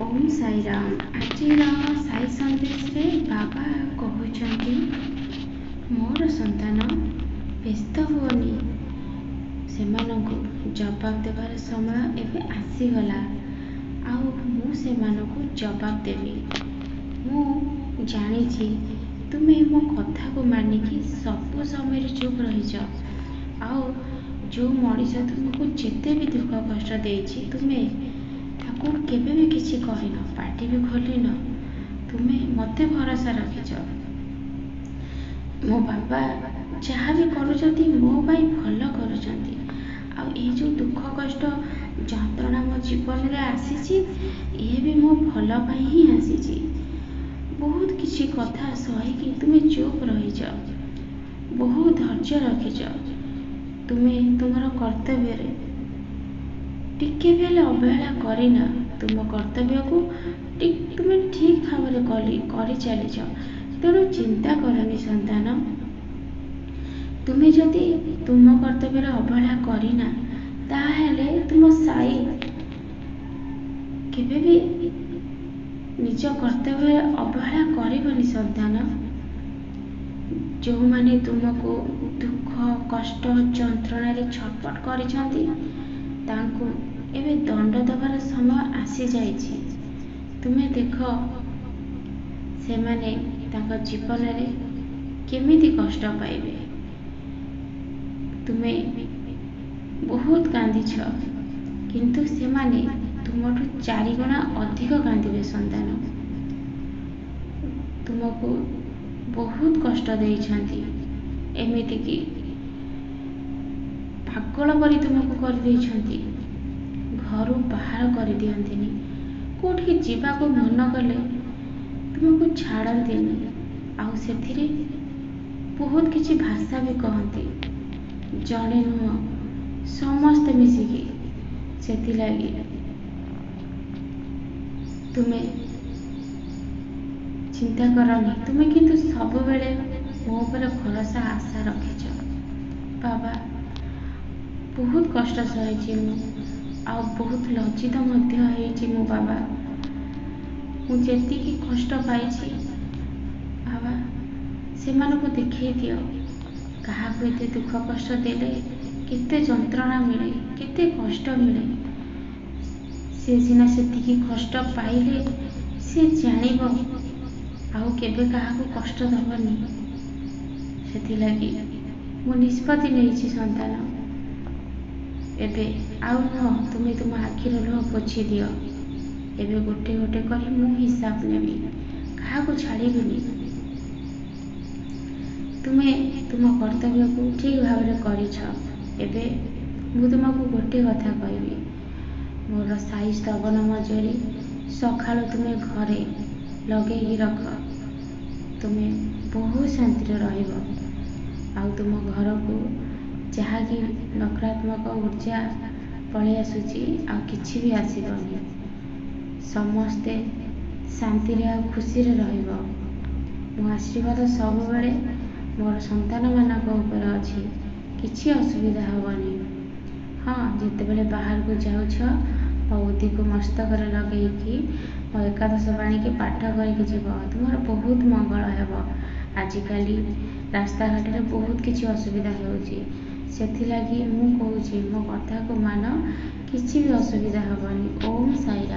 ओम साई राम। आजिर साई संदेश रे बाबा कहते मोर संतान व्यस्त हुओनी, सेमानंकु जवाब देवार समय एबे आसीगला। आउ मु सेमानंकु जवाब देवी। मु जानी तुमे मो कथा को मानिकी सब समय चुप रहीच। आउ जो मनीष तुमको जिते भी दुख कष्ट देछि तुमे ताकू केबे भी किछि कहिन, पार्टी भी खोलिन। तुमे मते भरोसा रखिच। मो बाबा जहाँ भी करुचंती मो भाई भल करुचंती। आ ए जो दुख कष्ट जंत्रणा मो जीवन रे आसीची ये भी मो भल पाई ही आसीची। बहुत किछि कथा सही कि तुमे चुप रहीच, बहुत धैर्य रखिच। तुमे तुमर कर्तव्य रे टिके भी अवहेला करिना। तुम कर्तव्य को तुमे ठीक भाव कर चलीच। तेणु चिंता करनी संतान। तुमे जदि तुम कर्तव्य अवहेला करिना ताहेले तुम साई केबे भी निज कर्तव्य अवहेला करबनी संतान। जो माने तुमको दुख कष्ट जंत्रणा रे छटपट करिसंती तांको एबे दंड देवार समय आसी जाइछि। तुमे देख से माने तांको जीवन रे केमिति कष्ट पाइबे। तुमे बहुत कांदिछ किंतु से माने तुमठु 4 गुणा अधिक कांदिबे संतान। तुमको बहुत कष्ट देइछंती, एमिति कि पागल करी तुमको कर देइछंती। घर बाहर कर दियंतिनी, कोठी जीवा को मन कले तुमको छाड़ंतिनी। आउ सेथिरे बहुत किछि भाषा भी कहंती, जणे नुह समस्त मिसिकी। सेथि लागी तुमे चिंता करनी। तुमे किंतु सब बेले मो ऊपर भरोसा आशा रखिच। बाबा बहुत कष्ट सहिछि मु, आ बहुत लज्जित मध्य हेछि मो बाबा। मु जेतिकी कष्ट पाइछि बाबा सेमानकु देखै दियो। काहाकु एते दुख कष्ट देले केते जंत्रणा मिले, केते कष्ट मिले। से सिना सेतिकी कष्ट पाइले से जानिब आउ केबे काहाकु कष्ट दबनी। सेथि लागी मु निष्पत्ति नेछि संतान। एबे आउ न तुमे तुम आखिर लुह पोछि दियो। एबे गोटे गोटे करी मु हिसाब नेबी, काहाकु छाड़िबिनी। तुमे तुम कर्तव्य को ठीक भाव रे करिछ। एबे मु तुमको गोटे कथा कहबी। मोर साई स्तवन मजरी सखाळु तुमे घरे लगेई रख। तुमे बहुत शांति रहिबो। आउ तुम घर को जहाँ कि नकारात्मक ऊर्जा पलि आसुची आ किछि भी आसीबनी। समस्ते शांति रे आ खुशी रे रहिबो। मो आशीर्वाद सब बेले मोर संतान मानक ऊपर अछि, किछि असुविधा हबनी। हाँ जिते बेले बाहर को जाउछ बुद्धि को मस्तक रे लगेइकी मो एकादश बाणी के पाठ करके जीव। तुमर बहुत मंगल हेबो। आजिकाली रास्ता घाट रे बहुत किछि असुविधा हेउची, सेथि लागी मु कहूची मो कथा को मान, किछि भी असुविधा हबनी। ओम साई राम।